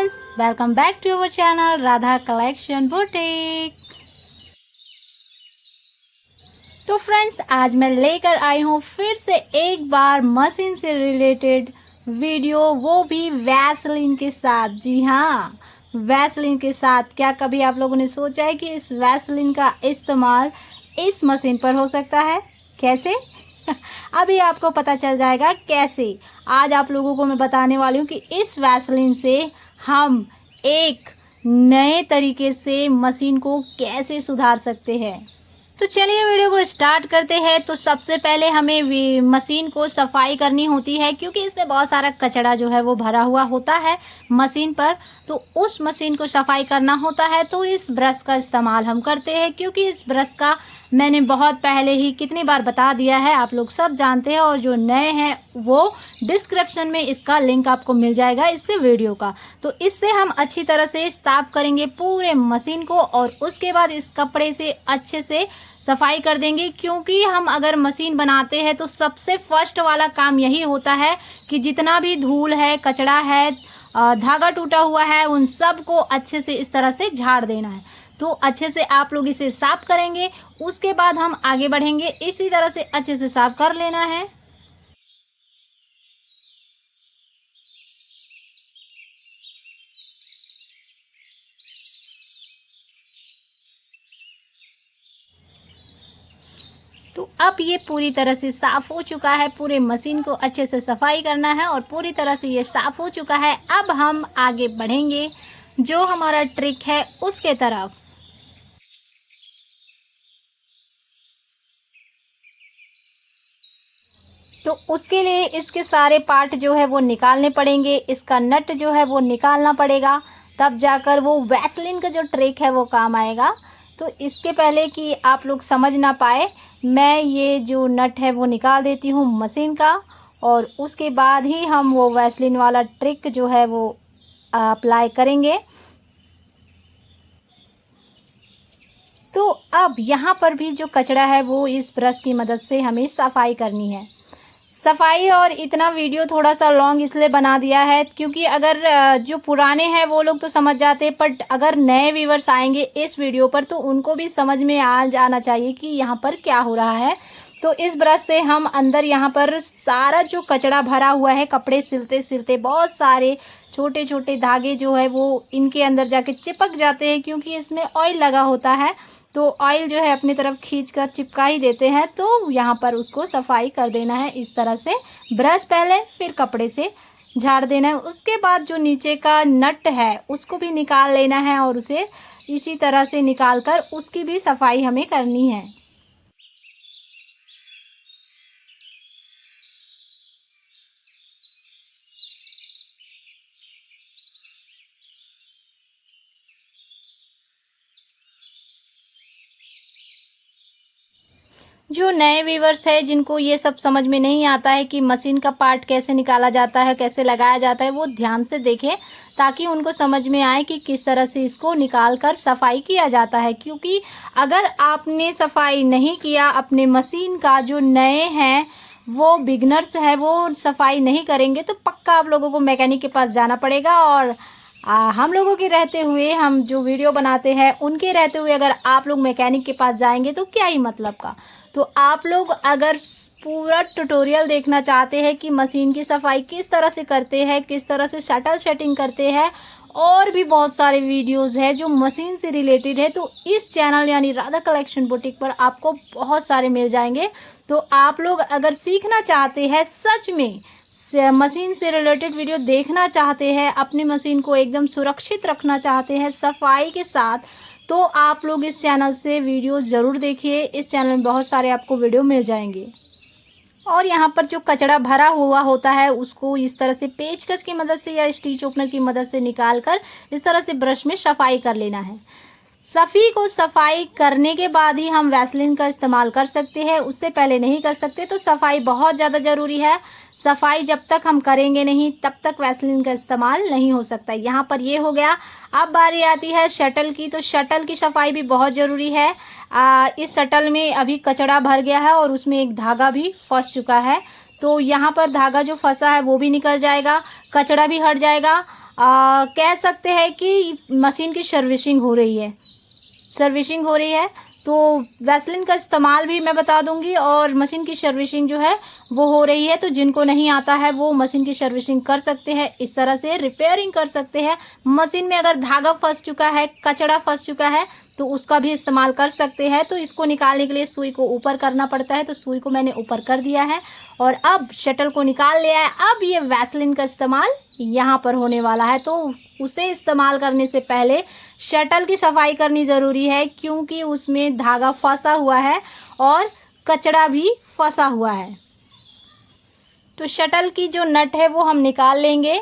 Friends, welcome back to our channel Radha collection boutique. तो friends, आज मैं लेकर आई हूँ फिर से एक बार मशीन से रिलेटेड वीडियो, वो भी वैसलीन के साथ। जी हाँ, वैसलीन के साथ। क्या कभी आप लोगों ने सोचा है कि इस वैसलीन का इस्तेमाल इस मशीन पर हो सकता है? कैसे? अभी आपको पता चल जाएगा कैसे। आज आप लोगों को मैं बताने वाली हूँ कि इस वैसलीन से हम एक नए तरीके से मशीन को कैसे सुधार सकते हैं। तो चलिए वीडियो को स्टार्ट करते हैं। तो सबसे पहले हमें मशीन को सफाई करनी होती है, क्योंकि इसमें बहुत सारा कचरा जो है वो भरा हुआ होता है मशीन पर। तो उस मशीन को सफाई करना होता है, तो इस ब्रश का इस्तेमाल हम करते हैं, क्योंकि इस ब्रश का मैंने बहुत पहले ही कितनी बार बता दिया है, आप लोग सब जानते हैं। और जो नए हैं वो डिस्क्रिप्शन में इसका लिंक आपको मिल जाएगा इससे वीडियो का। तो इससे हम अच्छी तरह से साफ करेंगे पूरे मशीन को, और उसके बाद इस कपड़े से अच्छे से सफाई कर देंगे। क्योंकि हम अगर मशीन बनाते हैं तो सबसे फर्स्ट वाला काम यही होता है कि जितना भी धूल है, कचरा है, धागा टूटा हुआ है, उन सब को अच्छे से इस तरह से झाड़ देना है। तो अच्छे से आप लोग इसे साफ करेंगे, उसके बाद हम आगे बढ़ेंगे। इसी तरह से अच्छे से साफ कर लेना है। तो अब ये पूरी तरह से साफ़ हो चुका है। पूरे मशीन को अच्छे से सफाई करना है और पूरी तरह से ये साफ़ हो चुका है। अब हम आगे बढ़ेंगे जो हमारा ट्रिक है उसके तरफ। तो उसके लिए इसके सारे पार्ट जो है वो निकालने पड़ेंगे। इसका नट जो है वो निकालना पड़ेगा, तब जाकर वो वैसलीन का जो ट्रिक है वो काम आएगा। तो इसके पहले कि आप लोग समझ ना पाए, मैं ये जो नट है वो निकाल देती हूँ मशीन का, और उसके बाद ही हम वो वैसलीन वाला ट्रिक जो है वो अप्लाई करेंगे। तो अब यहाँ पर भी जो कचरा है वो इस ब्रश की मदद से हमें सफाई करनी है। सफाई, और इतना वीडियो थोड़ा सा लॉन्ग इसलिए बना दिया है क्योंकि अगर जो पुराने हैं वो लोग तो समझ जाते, बट अगर नए व्यूवर्स आएंगे इस वीडियो पर तो उनको भी समझ में आ जाना चाहिए कि यहाँ पर क्या हो रहा है। तो इस ब्रश से हम अंदर यहाँ पर सारा जो कचरा भरा हुआ है, कपड़े सिलते सिलते बहुत सारे छोटे छोटे धागे जो है वो इनके अंदर जाके चिपक जाते हैं, क्योंकि इसमें ऑयल लगा होता है। तो ऑयल जो है अपनी तरफ खींचकर चिपका ही देते हैं। तो यहाँ पर उसको सफाई कर देना है इस तरह से। ब्रश पहले, फिर कपड़े से झाड़ देना है। उसके बाद जो नीचे का नट है उसको भी निकाल लेना है, और उसे इसी तरह से निकाल कर उसकी भी सफाई हमें करनी है। जो नए व्यूवर्स है जिनको ये सब समझ में नहीं आता है कि मशीन का पार्ट कैसे निकाला जाता है, कैसे लगाया जाता है, वो ध्यान से देखें ताकि उनको समझ में आए कि किस तरह से इसको निकाल कर सफाई किया जाता है। क्योंकि अगर आपने सफाई नहीं किया अपने मशीन का, जो नए हैं वो बिगनर्स है, वो सफाई नहीं करेंगे तो पक्का आप लोगों को मैकेनिक के पास जाना पड़ेगा। और हम लोगों के रहते हुए, हम जो वीडियो बनाते हैं उनके रहते हुए अगर आप लोग मैकेनिक के पास जाएंगे तो क्या ही मतलब का। तो आप लोग अगर पूरा ट्यूटोरियल देखना चाहते हैं कि मशीन की सफाई किस तरह से करते हैं, किस तरह से शटल सेटिंग करते हैं, और भी बहुत सारे वीडियोस हैं जो मशीन से रिलेटेड है, तो इस चैनल यानी राधा कलेक्शन बुटीक पर आपको बहुत सारे मिल जाएंगे। तो आप लोग अगर सीखना चाहते हैं, सच में मशीन से रिलेटेड वीडियो देखना चाहते हैं, अपनी मशीन को एकदम सुरक्षित रखना चाहते हैं सफाई के साथ, तो आप लोग इस चैनल से वीडियो ज़रूर देखिए। इस चैनल में बहुत सारे आपको वीडियो मिल जाएंगे। और यहाँ पर जो कचरा भरा हुआ होता है उसको इस तरह से पेचकस की मदद से या स्टिच ओपनर की मदद से निकाल कर इस तरह से ब्रश में सफाई कर लेना है। सफ़ी को सफाई करने के बाद ही हम वैसलीन का इस्तेमाल कर सकते हैं, उससे पहले नहीं कर सकते। तो सफाई बहुत ज़्यादा ज़रूरी है। सफाई जब तक हम करेंगे नहीं तब तक वैसलीन का इस्तेमाल नहीं हो सकता। यहाँ पर ये हो गया। अब बारी आती है शटल की। तो शटल की सफाई भी बहुत ज़रूरी है। इस शटल में अभी कचरा भर गया है और उसमें एक धागा भी फंस चुका है। तो यहाँ पर धागा जो फंसा है वो भी निकल जाएगा, कचरा भी हट जाएगा। कह सकते हैं कि मशीन की सर्विसिंग हो रही है। तो वैसलीन का इस्तेमाल भी मैं बता दूंगी और मशीन की सर्विसिंग जो है वो हो रही है। तो जिनको नहीं आता है वो मशीन की सर्विसिंग कर सकते हैं, इस तरह से रिपेयरिंग कर सकते हैं। मशीन में अगर धागा फंस चुका है, कचड़ा फंस चुका है, तो उसका भी इस्तेमाल कर सकते हैं। तो इसको निकालने के लिए सुई को ऊपर करना पड़ता है, तो सुई को मैंने ऊपर कर दिया है और अब शटल को निकाल लिया है। अब ये वैसलीन का इस्तेमाल यहाँ पर होने वाला है। तो उसे इस्तेमाल करने से पहले शटल की सफाई करनी ज़रूरी है, क्योंकि उसमें धागा फंसा हुआ है और कचड़ा भी फंसा हुआ है। तो शटल की जो नट है वो हम निकाल लेंगे।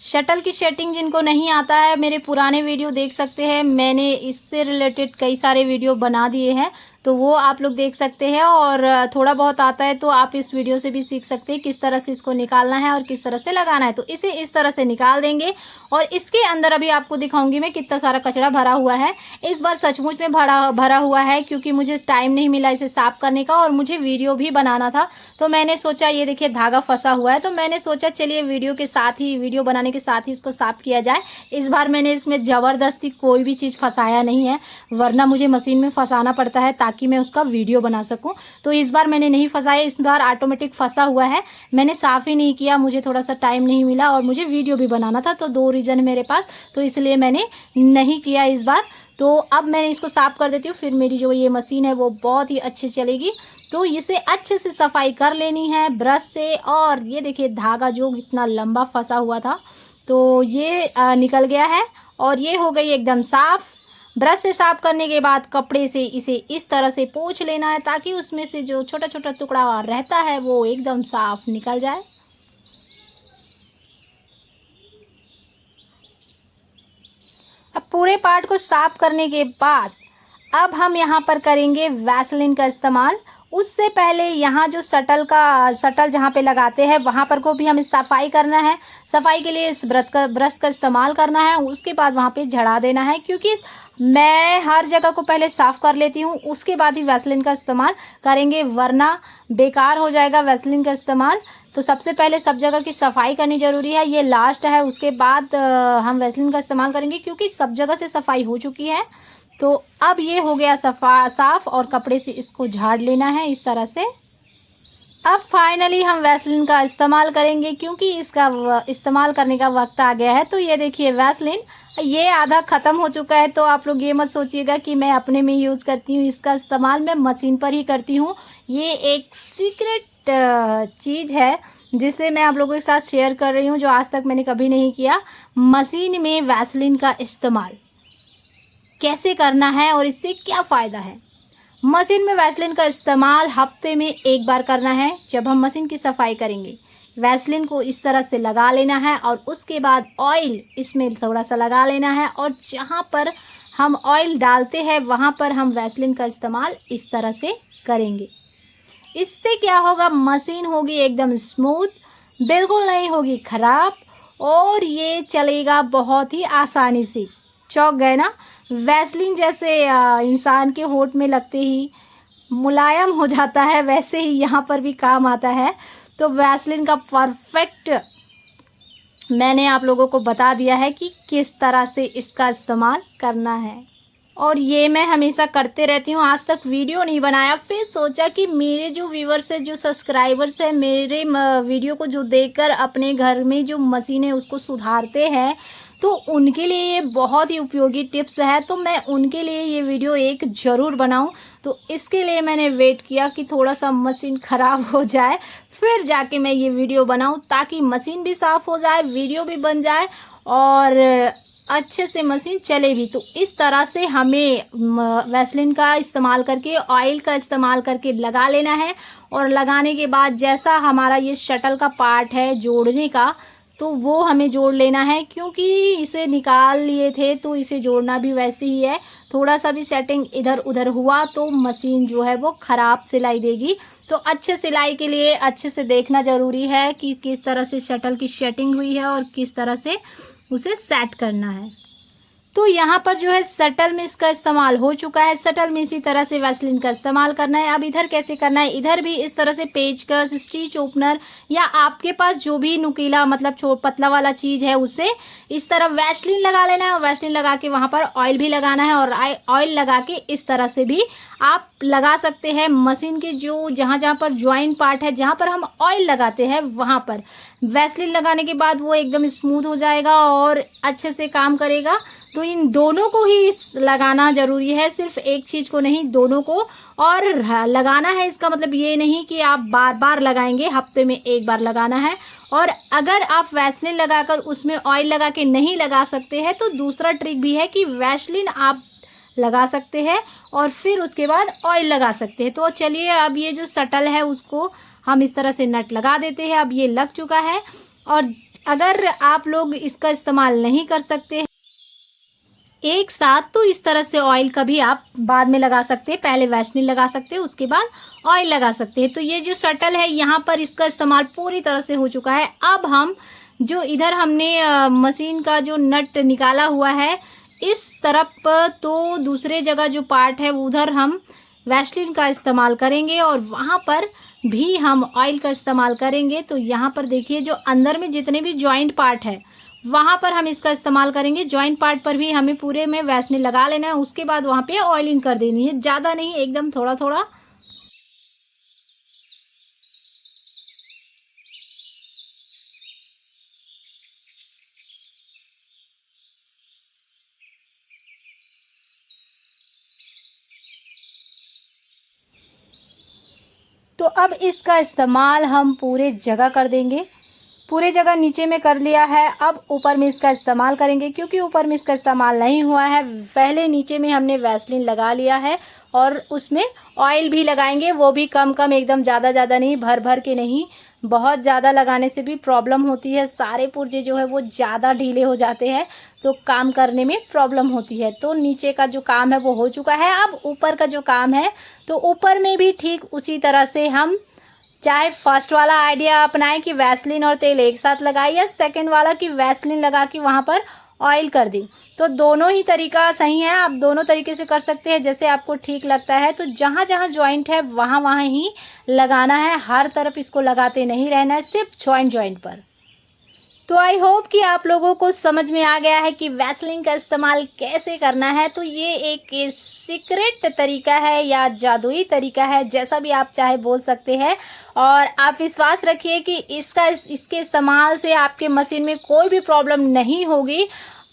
शटल की सेटिंग जिनको नहीं आता है, मेरे पुराने वीडियो देख सकते हैं, मैंने इससे रिलेटेड कई सारे वीडियो बना दिए हैं, तो वो आप लोग देख सकते हैं। और थोड़ा बहुत आता है तो आप इस वीडियो से भी सीख सकते हैं किस तरह से इसको निकालना है और किस तरह से लगाना है। तो इसे इस तरह से निकाल देंगे और इसके अंदर अभी आपको दिखाऊंगी मैं कितना सारा कचरा भरा हुआ है। इस बार सचमुच में भरा हुआ है, क्योंकि मुझे टाइम नहीं मिला इसे साफ़ करने का और मुझे वीडियो भी बनाना था। तो मैंने सोचा, ये देखिए धागा फंसा हुआ है, तो मैंने सोचा चलिए वीडियो बनाने के साथ ही इसको साफ़ किया जाए। इस बार मैंने इसमें ज़बरदस्ती कोई भी चीज़ फंसाया नहीं है, वरना मुझे मशीन में फंसाना पड़ता है ताकि मैं उसका वीडियो बना सकूं। तो इस बार मैंने नहीं फंसाया, इस बार ऑटोमेटिक फंसा हुआ है। मैंने साफ़ ही नहीं किया, मुझे थोड़ा सा टाइम नहीं मिला और मुझे वीडियो भी बनाना था, तो 2 रीज़न मेरे पास, तो इसलिए मैंने नहीं किया इस बार। तो अब मैं इसको साफ़ कर देती हूँ, फिर मेरी जो ये मशीन है वो बहुत ही अच्छी चलेगी। तो इसे अच्छे से सफाई कर लेनी है ब्रश से। और ये देखिए धागा जो इतना लंबा फंसा हुआ था, तो ये निकल गया है और ये हो गई एकदम साफ़। ब्रश से साफ करने के बाद कपड़े से इसे इस तरह से पोंछ लेना है, ताकि उसमें से जो छोटा छोटा टुकड़ा रहता है वो एकदम साफ निकल जाए। अब पूरे पार्ट को साफ करने के बाद अब हम यहाँ पर करेंगे वैसलीन का इस्तेमाल। उससे पहले यहाँ जो शटल जहाँ पे लगाते हैं वहाँ पर को भी हमें सफाई करना है। सफाई के लिए इस ब्रश का इस्तेमाल करना है, उसके बाद वहाँ पे झड़ा देना है, क्योंकि मैं हर जगह को पहले साफ़ कर लेती हूँ, उसके बाद ही वैसलीन का इस्तेमाल करेंगे, वरना बेकार हो जाएगा वैसलीन का इस्तेमाल। तो सबसे पहले सब जगह की सफाई करनी ज़रूरी है, ये लास्ट है, उसके बाद हम वैसलीन का इस्तेमाल करेंगे, क्योंकि सब जगह से सफाई हो चुकी है। तो अब ये हो गया साफ और कपड़े से इसको झाड़ लेना है इस तरह से। अब फाइनली हम वैसलीन का इस्तेमाल करेंगे, क्योंकि इसका इस्तेमाल करने का वक्त आ गया है। तो ये देखिए वैसलीन ये आधा ख़त्म हो चुका है। तो आप लोग ये मत सोचिएगा कि मैं अपने में यूज़ करती हूँ, इसका इस्तेमाल मैं मशीन पर ही करती हूँ। ये एक सीक्रेट चीज़ है जिसे मैं आप लोगों के साथ शेयर कर रही हूँ, जो आज तक मैंने कभी नहीं किया। मशीन में वैसलीन का इस्तेमाल कैसे करना है और इससे क्या फ़ायदा है। मशीन में वैसलीन का इस्तेमाल हफ्ते में 1 बार करना है। जब हम मशीन की सफाई करेंगे, वैसलीन को इस तरह से लगा लेना है और उसके बाद ऑयल इसमें थोड़ा सा लगा लेना है, और जहाँ पर हम ऑयल डालते हैं वहाँ पर हम वैसलीन का इस्तेमाल इस तरह से करेंगे। इससे क्या होगा, मशीन होगी एकदम स्मूथ, बिल्कुल नहीं होगी ख़राब, और ये चलेगा बहुत ही आसानी से। चौंक गए ना? वैसलीन जैसे इंसान के होंठ में लगते ही मुलायम हो जाता है, वैसे ही यहाँ पर भी काम आता है। तो वैसलीन का परफेक्ट मैंने आप लोगों को बता दिया है कि किस तरह से इसका इस्तेमाल करना है, और ये मैं हमेशा करते रहती हूँ। आज तक वीडियो नहीं बनाया, फिर सोचा कि मेरे जो व्यूवर्स है, जो सब्सक्राइबर्स है, मेरे वीडियो को जो देखकर अपने घर में जो मशीन है उसको सुधारते हैं, तो उनके लिए ये बहुत ही उपयोगी टिप्स है। तो मैं उनके लिए ये वीडियो एक ज़रूर बनाऊं। तो इसके लिए मैंने वेट किया कि थोड़ा सा मशीन ख़राब हो जाए, फिर जाके मैं ये वीडियो बनाऊं, ताकि मशीन भी साफ़ हो जाए, वीडियो भी बन जाए और अच्छे से मशीन चले भी। तो इस तरह से हमें वैसलीन का इस्तेमाल करके, ऑयल का इस्तेमाल करके लगा लेना है। और लगाने के बाद जैसा हमारा ये शटल का पार्ट है जोड़ने का, तो वो हमें जोड़ लेना है, क्योंकि इसे निकाल लिए थे तो इसे जोड़ना भी वैसे ही है। थोड़ा सा भी सेटिंग इधर उधर हुआ तो मशीन जो है वो ख़राब सिलाई देगी। तो अच्छे सिलाई के लिए अच्छे से देखना ज़रूरी है कि किस तरह से शटल की सेटिंग हुई है और किस तरह से उसे सेट करना है। तो यहाँ पर जो है सटल में इसका इस्तेमाल हो चुका है। सटल में इसी तरह से वैसलीन का इस्तेमाल करना है। अब इधर कैसे करना है, इधर भी इस तरह से पेचकस, स्टिच ओपनर या आपके पास जो भी नुकीला मतलब पतला वाला चीज़ है उससे इस तरह वैसलीन लगा लेना है। और वैसलीन लगा के वहाँ पर ऑयल भी लगाना है और ऑयल लगा के इस तरह से भी आप लगा सकते हैं मशीन के जो जहाँ पर ज्वाइंट पार्ट है, जहाँ पर हम ऑयल लगाते हैं वहाँ पर वैसलीन लगाने के बाद वो एकदम स्मूथ हो जाएगा और अच्छे से काम करेगा। तो इन दोनों को ही लगाना ज़रूरी है, सिर्फ एक चीज़ को नहीं, दोनों को। और लगाना है इसका मतलब ये नहीं कि आप बार बार लगाएंगे, हफ्ते में एक बार लगाना है। और अगर आप वैसलीन लगाकर उसमें ऑयल लगा के नहीं लगा सकते हैं तो दूसरा ट्रिक भी है कि वैसलीन आप लगा सकते हैं और फिर उसके बाद ऑयल लगा सकते हैं। तो चलिए अब ये जो सटल है उसको हम इस तरह से नट लगा देते हैं। अब ये लग चुका है। और अगर आप लोग इसका इस्तेमाल नहीं कर सकते एक साथ तो इस तरह से ऑयल का भी आप बाद में लगा सकते हैं, पहले वैसलीन लगा सकते हैं उसके बाद ऑयल लगा सकते हैं। तो ये जो सटल है यहाँ पर इसका इस्तेमाल पूरी तरह से हो चुका है। अब हम जो इधर हमने मशीन का जो नट निकाला हुआ है इस तरफ, तो दूसरे जगह जो पार्ट है उधर हम वैसलीन का इस्तेमाल करेंगे और वहाँ पर भी हम ऑयल का इस्तेमाल करेंगे। तो यहाँ पर देखिए जो अंदर में जितने भी जॉइंट पार्ट है वहाँ पर हम इसका इस्तेमाल करेंगे। जॉइंट पार्ट पर भी हमें पूरे में वैसलीन लगा लेना है, उसके बाद वहाँ पे ऑयलिंग कर देनी है, ज़्यादा नहीं, एकदम थोड़ा थोड़ा। तो अब इसका इस्तेमाल हम पूरे जगह कर देंगे। पूरे जगह नीचे में कर लिया है, अब ऊपर में इसका इस्तेमाल करेंगे। क्योंकि ऊपर में इसका इस्तेमाल नहीं हुआ है, पहले नीचे में हमने वैसलीन लगा लिया है और उसमें ऑयल भी लगाएंगे, वो भी कम कम, एकदम ज़्यादा नहीं, भर भर के नहीं। बहुत ज़्यादा लगाने से भी प्रॉब्लम होती है, सारे पुर्जे जो है वो ज़्यादा ढीले हो जाते हैं तो काम करने में प्रॉब्लम होती है। तो नीचे का जो काम है वो हो चुका है। अब ऊपर का जो काम है तो ऊपर में भी ठीक उसी तरह से हम चाहे फर्स्ट वाला आइडिया अपनाएं कि वैसलीन और तेल एक साथ लगाए, या सेकंड वाला कि वैसलीन लगा के वहाँ पर ऑयल कर दी। तो दोनों ही तरीका सही है, आप दोनों तरीके से कर सकते हैं जैसे आपको ठीक लगता है। तो जहाँ जहाँ जॉइंट है वहाँ ही लगाना है, हर तरफ इसको लगाते नहीं रहना है, सिर्फ जॉइंट पर। तो आई होप कि आप लोगों को समझ में आ गया है कि वैसलीन का इस्तेमाल कैसे करना है। तो ये एक सीक्रेट तरीका है या जादुई तरीका है, जैसा भी आप चाहे बोल सकते हैं। और आप विश्वास रखिए कि इसके इस्तेमाल से आपके मशीन में कोई भी प्रॉब्लम नहीं होगी,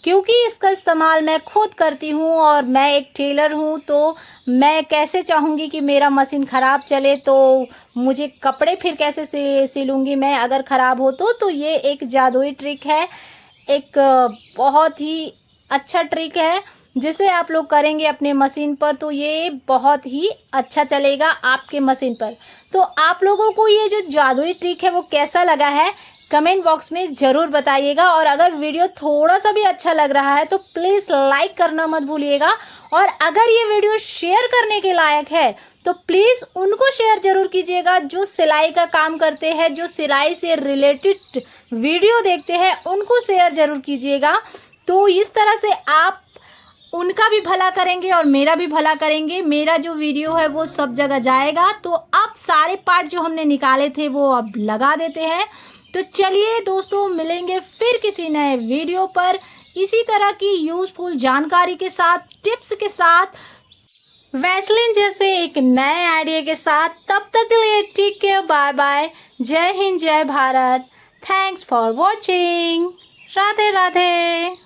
क्योंकि इसका इस्तेमाल मैं खुद करती हूँ और मैं एक टेलर हूँ। तो मैं कैसे चाहूँगी कि मेरा मशीन ख़राब चले, तो मुझे कपड़े फिर कैसे सिलूँगी मैं अगर ख़राब हो तो ये एक जादुई ट्रिक है, एक बहुत ही अच्छा ट्रिक है जिसे आप लोग करेंगे अपने मशीन पर तो ये बहुत ही अच्छा चलेगा आपके मशीन पर। तो आप लोगों को ये जो जादुई ट्रिक है वो कैसा लगा है कमेंट बॉक्स में ज़रूर बताइएगा। और अगर वीडियो थोड़ा सा भी अच्छा लग रहा है तो प्लीज़ लाइक करना मत भूलिएगा। और अगर ये वीडियो शेयर करने के लायक है तो प्लीज़ उनको शेयर ज़रूर कीजिएगा जो सिलाई का काम करते हैं, जो सिलाई से रिलेटेड वीडियो देखते हैं, उनको शेयर ज़रूर कीजिएगा। तो इस तरह से आप उनका भी भला करेंगे और मेरा भी भला करेंगे। मेरा जो वीडियो है वो सब जगह जाएगा। तो अब सारे पार्ट जो हमने निकाले थे वो अब लगा देते हैं। तो चलिए दोस्तों, मिलेंगे फिर किसी नए वीडियो पर इसी तरह की यूज़फुल जानकारी के साथ, टिप्स के साथ, वैसलीन जैसे एक नए आइडिया के साथ। तब तक के लिए टेक केयर, बाय बाय, जय हिंद, जय Bharat, thanks for watching, Radhe Radhe.